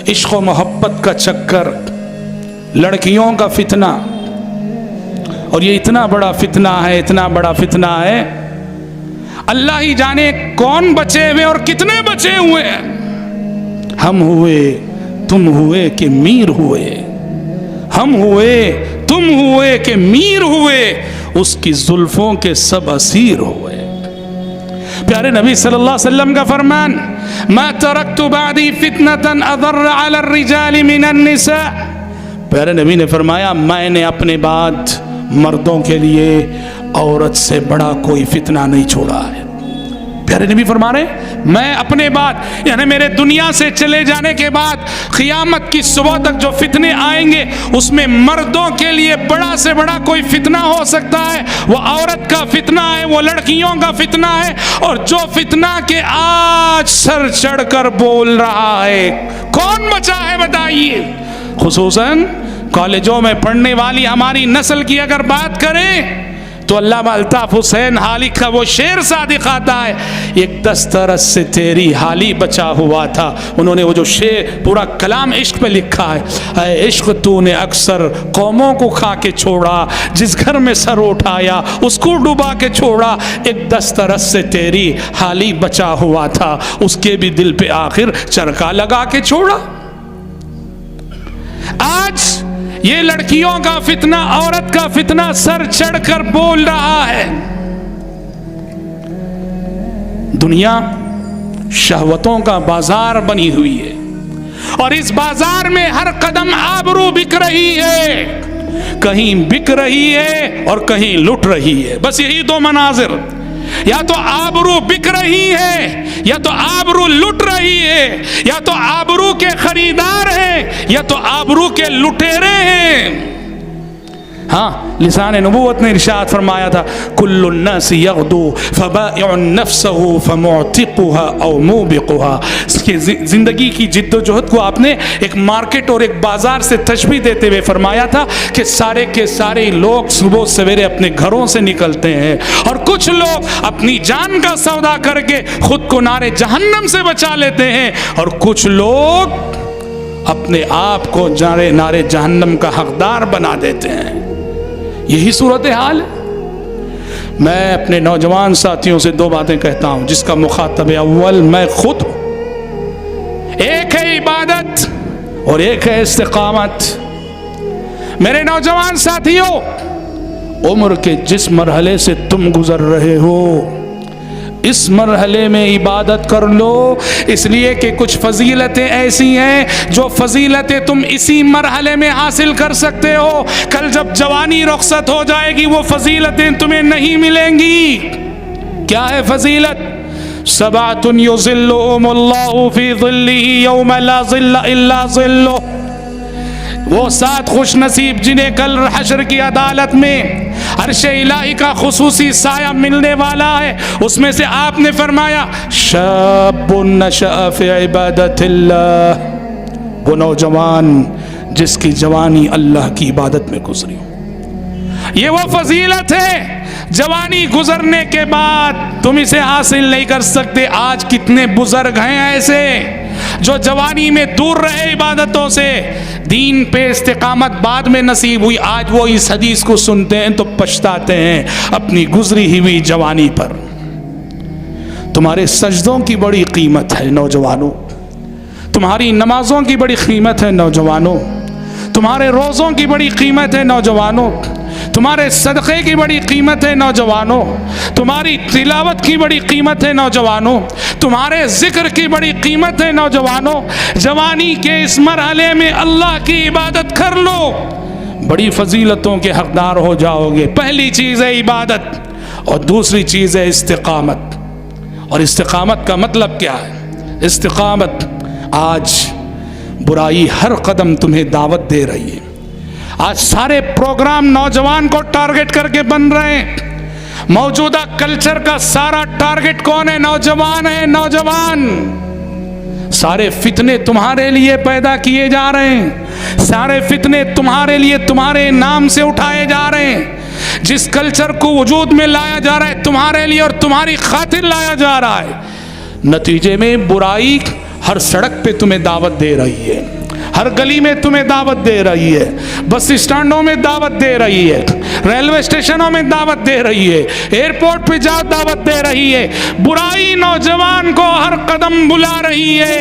इश्क व मोहब्बत का चक्कर, लड़कियों का फितना। और ये इतना बड़ा फितना है, इतना बड़ा फितना है, अल्लाह ही जाने कौन बचे हुए और कितने बचे हुए हैं। हम हुए तुम हुए कि मीर हुए, हम हुए तुम हुए कि मीर हुए, उसकी जुल्फों के सब असीर हुए। प्यारे नबी सल्लल्लाहु अलैहि वसल्लम का फरमान, मा तरक्तु बादी फितनतन अदर्र अला रिजाल मिनन निसा। प्यारे नबी ने फरमाया, मैंने अपने बाद मर्दों के लिए औरत से बड़ा कोई फितना नहीं छोड़ा है। प्यारे नबी फरमा रहे, मैं अपने बाद यानी मेरे दुनिया से चले जाने के बाद क़यामत की सुबह तक जो फितने आएंगे उसमें मर्दों के लिए बड़ा से बड़ा कोई फितना हो सकता है, वो औरत का फितना है, वो लड़कियों का फितना है। और जो फितना के आज सर चढ़कर बोल रहा है, कौन बचा है बताइए। खुसूसन कॉलेजों में पढ़ने वाली हमारी नस्ल की अगर बात करें तो अल्लामा अल्ताफ हुसैन हाली का वो शेर सादिक आता है, एक दस्तरस से तेरी हाली बचा हुआ था। उन्होंने वो जो शेर पूरा कलाम इश्क पे लिखा है, इश्क तूने अक्सर कौमों को खा के छोड़ा, जिस घर में सर उठाया उसको डुबा के छोड़ा, एक दस्तरस से तेरी हाली बचा हुआ था, उसके भी दिल पे आखिर चरखा लगा के छोड़ा। आज ये लड़कियों का फितना, औरत का फितना सर चढ़कर बोल रहा है। दुनिया शहवतों का बाजार बनी हुई है और इस बाजार में हर कदम आबरू बिक रही है, कहीं बिक रही है और कहीं लुट रही है। बस यही दो मनाजिर, या तो आबरू बिक रही है, या तो आबरू लुट रही है, या तो आबरू के खरीदार हैं, या तो आबरू के लुटेरे हैं। हाँ, लिसान नबूवत ने इरशाद फरमाया था, कुल्लुन नास यग़दू फबाइउन नफ्सहु फमुअतिकुहा औ मुबिकुहा। जिंदगी की जिद्दोजहद को आपने एक मार्केट और एक बाजार से तशबीह देते हुए फरमाया था कि सारे के सारे लोग सुबह सवेरे अपने घरों से निकलते हैं और कुछ लोग अपनी जान का सौदा करके खुद को नारे जहन्नम से बचा लेते हैं और कुछ लोग अपने आप को नारे जहन्नम का हकदार बना देते हैं। यही सूरत हाल है। मैं अपने नौजवान साथियों से दो बातें कहता हूं जिसका मुखातब अव्वल मैं खुद हूं। एक है इबादत और एक है इस्तिकामत। मेरे नौजवान साथियों, उम्र के जिस मरहले से तुम गुजर रहे हो, इस मरहले में इबादत कर लो, इसलिए कि कुछ फजीलतें ऐसी हैं जो फजीलतें तुम इसी मरहले में हासिल कर सकते हो। कल जब जवानी रुखसत हो जाएगी वो फजीलतें तुम्हें नहीं मिलेंगी। क्या है फजीलत? सबातुन युज़िल्लुहुमुल्लाहु फी ज़िल्लिही यौम ला ज़िल्ला इल्ला ज़िल्लुह। वो 7 खुश नसीब जिन्हें कल हश्र की अदालत में अर्श इलाही का खुसूसी साया मिलने वाला है, उसमें से आपने फरमाया शाबुन नशअ फी इबादतिल्लाह, वो नौजवान जिसकी जवानी अल्लाह की इबादत में गुजरी हो। ये वो फजीलत है, जवानी गुजरने के बाद तुम इसे हासिल नहीं कर सकते। आज कितने बुजुर्ग हैं ऐसे जो जवानी में दूर रहे इबादतों से, दीन पे इस्तिकामत बाद में नसीब हुई, आज वो इस हदीस को सुनते हैं तो पछताते हैं अपनी गुजरी हुई जवानी पर। तुम्हारे सजदों की बड़ी कीमत है नौजवानों, तुम्हारी नमाजों की बड़ी कीमत है नौजवानों, तुम्हारे रोज़ों की बड़ी कीमत है नौजवानों, तुम्हारे सदक़े की बड़ी कीमत है नौजवानों, तुम्हारी तिलावत की बड़ी कीमत है नौजवानों, तुम्हारे जिक्र की बड़ी कीमत है नौजवानों। जवानी के इस मरहले में अल्लाह की इबादत कर लो, बड़ी फजीलतों के हकदार हो जाओगे। पहली चीज़ है इबादत और दूसरी चीज़ है इस्तिकामत। और इस्तिकामत का मतलब क्या है? इस्तिकामत, आज बुराई हर कदम तुम्हें दावत दे रही है। आज सारे प्रोग्राम नौजवान को टारगेट करके बन रहे हैं। मौजूदा कल्चर का सारा टारगेट कौन है? नौजवान है। नौजवान, सारे फितने तुम्हारे लिए पैदा किए जा रहे हैं, सारे फितने तुम्हारे लिए तुम्हारे नाम से उठाए जा रहे हैं। जिस कल्चर को वजूद में लाया जा रहा है तुम्हारे लिए और तुम्हारी खातिर लाया जा रहा है। नतीजे में बुराई हर सड़क पे तुम्हें दावत दे रही है, हर गली में तुम्हें दावत दे रही है, बस स्टैंडों में दावत दे रही है, रेलवे स्टेशनों में दावत दे रही है, एयरपोर्ट पे जाओ दावत दे रही है। बुराई नौजवान को हर कदम बुला रही है,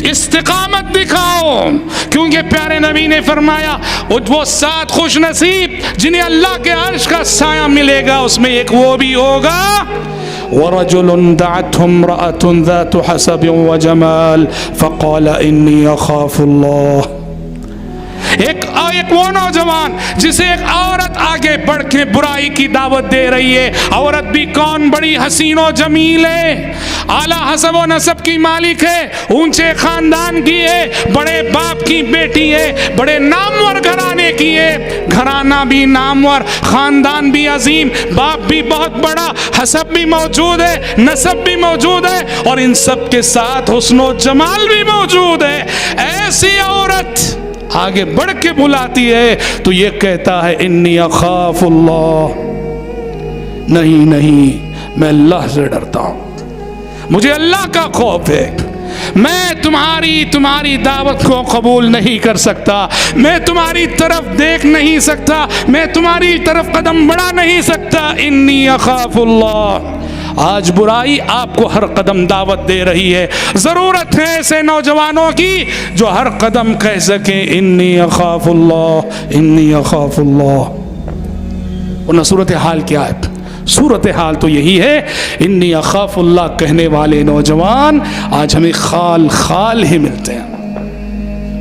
इस्तिकामत दिखाओ, क्योंकि प्यारे नबी ने फरमाया वो 7 खुश नसीब जिन्हें अल्लाह के अर्श का साया मिलेगा, उसमें एक वो भी होगा वरजुलुन दअतहु इम्रअतुन ज़ातु हसबिन व जमाल फ़क़ाल इन्नी अख़ाफ़ुल्लाह। एक वो नौजवान जिसे एक औरत आगे बढ़ के बुराई की दावत दे रही है, औरत भी कौन, बड़ी हसीन व जमील है, आला हसब व नसब की मालिक है, ऊंचे खानदान की है, बड़े बाप की बेटी है, बड़े नामवर घराने की है, घराना भी नामवर, खानदान भी अजीम, बाप भी बहुत बड़ा, हसब भी मौजूद है, नसब भी मौजूद है, और इन सब के साथ हुस्न व जमाल भी मौजूद है। ऐसी औरत आगे बढ़ के बुलाती है तो ये कहता है इन्नी अख़ाफ़ुल्लाह, नहीं नहीं मैं अल्लाह से डरता हूँ, मुझे अल्लाह का खौफ है, मैं तुम्हारी दावत को कबूल नहीं कर सकता, मैं तुम्हारी तरफ देख नहीं सकता, मैं तुम्हारी तरफ कदम बढ़ा नहीं सकता, इन्नी अख़ाफ़ुल्लाह। आज बुराई आपको हर कदम दावत दे रही है, ज़रूरत है ऐसे नौजवानों की जो हर कदम कह सके इन्नी अख़ाफ़ुल्लाह, इन्नी अख़ाफ़ुल्लाह। वरना सूरत हाल क्या है? सूरत हाल तो यही है, इन्नी अख़ाफ़ुल्लाह कहने वाले नौजवान आज हमें खाल खाल ही मिलते हैं।